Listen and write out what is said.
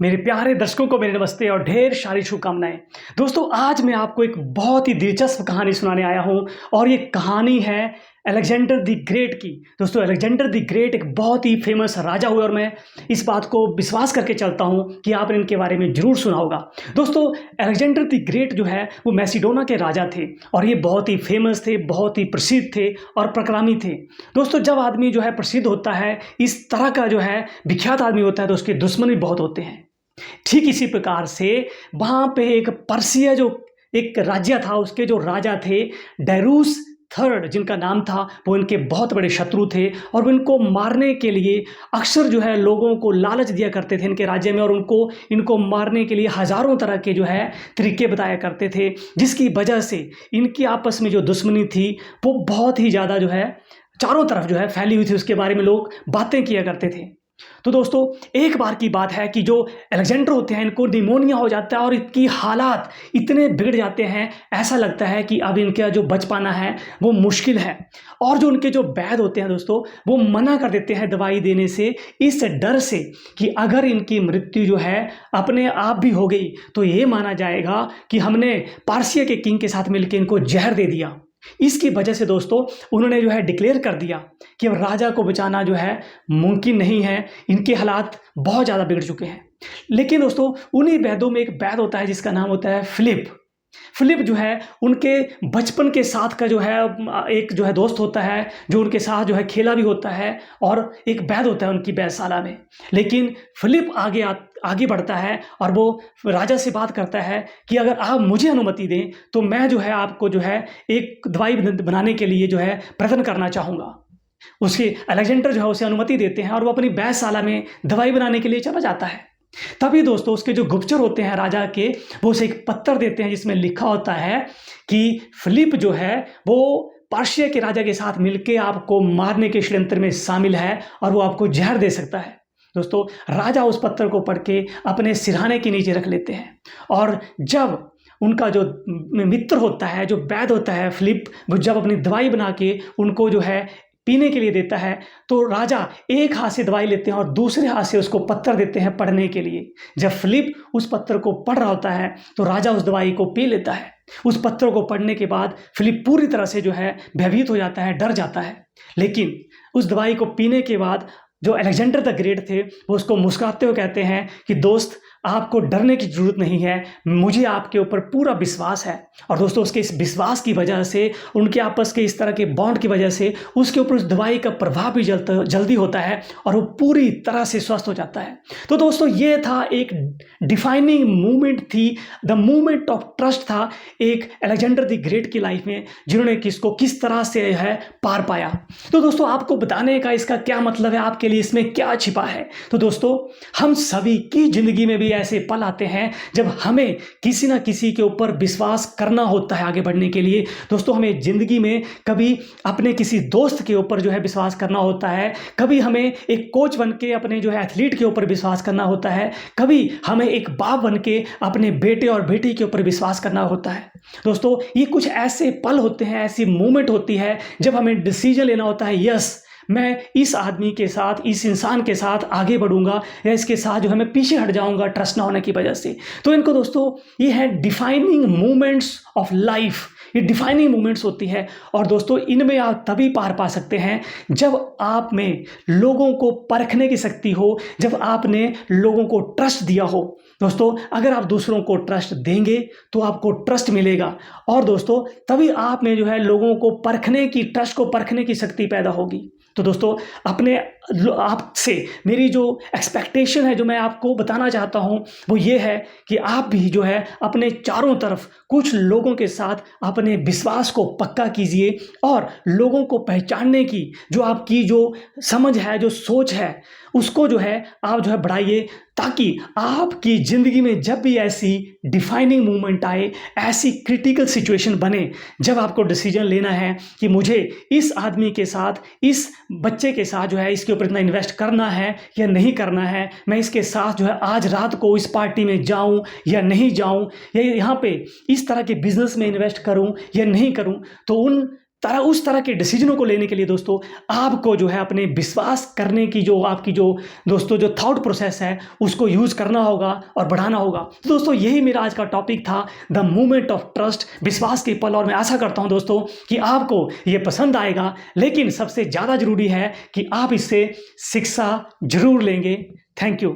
मेरे प्यारे दर्शकों को मेरे नमस्ते और ढेर सारी शुभकामनाएं। दोस्तों, आज मैं आपको एक बहुत ही दिलचस्प कहानी सुनाने आया हूं और ये कहानी है अलेक्जेंडर द ग्रेट की। दोस्तों, अलेक्जेंडर द ग्रेट एक बहुत ही फेमस राजा हुए और मैं इस बात को विश्वास करके चलता हूं कि आपने इनके बारे में जरूर सुना होगा। दोस्तों, अलेक्जेंडर द ग्रेट जो है वो मैसिडोना के राजा थे और ये बहुत ही फेमस थे, बहुत ही प्रसिद्ध थे और प्रक्रामी थे। दोस्तों, जब आदमी जो है प्रसिद्ध होता है, इस तरह का जो है विख्यात आदमी होता है, तो उसके दुश्मन भी बहुत होते हैं। ठीक इसी प्रकार से वहां पे एक पर्सिया जो एक राज्य था, उसके जो राजा थे डायरूस थर्ड जिनका नाम था, वो इनके बहुत बड़े शत्रु थे और वो इनको मारने के लिए अक्सर जो है लोगों को लालच दिया करते थे इनके राज्य में, और इनको मारने के लिए हजारों तरह के जो है तरीके बताया करते थे, जिसकी वजह से इनकी आपस में जो दुश्मनी थी वो बहुत ही ज़्यादा जो है चारों तरफ जो है फैली हुई थी। उसके बारे में लोग बातें किया करते थे। तो दोस्तों, एक बार की बात है कि जो अलेक्जेंडर होते हैं, इनको निमोनिया हो जाता है और इनकी हालात इतने बिगड़ जाते हैं, ऐसा लगता है कि अब इनका जो बच पाना है वो मुश्किल है। और जो उनके जो वैद्य होते हैं दोस्तों, वो मना कर देते हैं दवाई देने से, इस डर से कि अगर इनकी मृत्यु जो है अपने आप भी हो गई तो ये माना जाएगा कि हमने पार्सिया के किंग के साथ मिलकर इनको जहर दे दिया। इसकी वजह से दोस्तों उन्होंने जो है डिक्लेयर कर दिया कि अब राजा को बचाना जो है मुमकिन नहीं है, इनके हालात बहुत ज़्यादा बिगड़ चुके हैं। लेकिन दोस्तों, उन्हीं वैद्यों में एक वैद्य होता है जिसका नाम होता है फिलिप जो है उनके बचपन के साथ का जो है एक जो है दोस्त होता है, जो उनके साथ जो है खेला भी होता है, और एक वैद्य होता है उनकी वैधशाला में। लेकिन फिलिप आगे बढ़ता है और वो राजा से बात करता है कि अगर आप मुझे अनुमति दें तो मैं जो है आपको जो है एक दवाई बनाने के लिए जो है प्रयत्न करना चाहूँगा। उसके अलेक्जेंडर जो है उसे अनुमति देते हैं और वो अपनी वैधशाला में दवाई बनाने के लिए चला जाता है। तभी दोस्तों उसके जो गुप्तचर होते हैं राजा के, वो उसे एक पत्र देते हैं जिसमें लिखा होता है कि फिलिप जो है वो पर्शिया के राजा के साथ मिलकर आपको मारने के षड्यंत्र में शामिल है और वो आपको जहर दे सकता है। दोस्तों, राजा उस पत्र को पढ़ के अपने सिरहाने के नीचे रख लेते हैं, और जब उनका जो मित्र होता है, जो वैद्य होता है फिलिप, वो जब अपनी दवाई बना के उनको जो है पीने के लिए देता है, तो राजा एक हाथ से दवाई लेते हैं और दूसरे हाथ से उसको पत्र देते हैं पढ़ने के लिए। जब फिलिप उस पत्र को पढ़ रहा होता है तो राजा उस दवाई को पी लेता है। उस पत्र को पढ़ने के बाद फिलिप पूरी तरह से जो है भयभीत हो जाता है, डर जाता है। लेकिन उस दवाई को पीने के बाद जो अलेक्जेंडर द ग्रेट थे, वो उसको मुस्कुराते हुए कहते हैं कि दोस्त, आपको डरने की जरूरत नहीं है, मुझे आपके ऊपर पूरा विश्वास है। और दोस्तों, उसके इस विश्वास की वजह से, उनके आपस के इस तरह के बॉन्ड की वजह से उसके ऊपर उस दवाई का प्रभाव भी जल्दी होता है और वो पूरी तरह से स्वस्थ हो जाता है। तो दोस्तों, ये था एक डिफाइनिंग मूवमेंट थी, द मूवमेंट ऑफ ट्रस्ट था एक अलेक्जेंडर द ग्रेट की लाइफ में, जिन्होंने किस तरह से है पार पाया। तो दोस्तों, आपको बताने का इसका क्या मतलब है, आपके लिए इसमें क्या छिपा है। तो दोस्तों, हम सभी की जिंदगी में भी ऐसे पल आते हैं जब हमें किसी ना किसी के ऊपर विश्वास करना होता है आगे बढ़ने के लिए। दोस्तों, हमें जिंदगी में कभी अपने किसी दोस्त के ऊपर जो है विश्वास करना होता है, कभी हमें एक कोच बन के अपने जो है एथलीट के ऊपर विश्वास करना होता है, कभी हमें एक बाप बन के अपने बेटे और बेटी के ऊपर विश्वास करना होता है। दोस्तों, ये कुछ ऐसे पल होते हैं, ऐसी मूवमेंट होती है जब हमें डिसीजन लेना होता है, यस मैं इस आदमी के साथ, इस इंसान के साथ आगे बढ़ूंगा या इसके साथ जो है मैं पीछे हट जाऊंगा ट्रस्ट ना होने की वजह से। तो इनको दोस्तों, ये है डिफाइनिंग मोमेंट्स ऑफ लाइफ, ये डिफाइनिंग मोमेंट्स होती है। और दोस्तों, इनमें आप तभी पार पा सकते हैं जब आप में लोगों को परखने की शक्ति हो, जब आपने लोगों को ट्रस्ट दिया हो। दोस्तों, अगर आप दूसरों को ट्रस्ट देंगे तो आपको ट्रस्ट मिलेगा, और दोस्तों तभी आप में जो है लोगों को परखने की, ट्रस्ट को परखने की शक्ति पैदा होगी। तो दोस्तों, अपने आपसे मेरी जो एक्सपेक्टेशन है, जो मैं आपको बताना चाहता हूं, वो ये है कि आप भी जो है अपने चारों तरफ कुछ लोगों के साथ अपने विश्वास को पक्का कीजिए और लोगों को पहचानने की जो आपकी जो समझ है, जो सोच है, उसको जो है आप जो है बढ़ाइए, ताकि आपकी ज़िंदगी में जब भी ऐसी डिफाइनिंग मूवमेंट आए, ऐसी क्रिटिकल सिचुएशन बने जब आपको डिसीजन लेना है कि मुझे इस आदमी के साथ, इस बच्चे के साथ जो है इसके ऊपर इतना इन्वेस्ट करना है या नहीं करना है, मैं इसके साथ जो है आज रात को इस पार्टी में जाऊं या नहीं जाऊं, या यहाँ पे इस तरह के बिजनेस में इन्वेस्ट करूं या नहीं करूं, तो उन उस तरह के डिसीजनों को लेने के लिए दोस्तों आपको जो है अपने विश्वास करने की जो आपकी जो दोस्तों जो थॉट प्रोसेस है उसको यूज़ करना होगा और बढ़ाना होगा। तो दोस्तों यही मेरा आज का टॉपिक था, द मूवमेंट ऑफ ट्रस्ट, विश्वास के पल। और मैं आशा करता हूं दोस्तों कि आपको ये पसंद आएगा, लेकिन सबसे ज़्यादा ज़रूरी है कि आप इससे शिक्षा जरूर लेंगे। Thank you.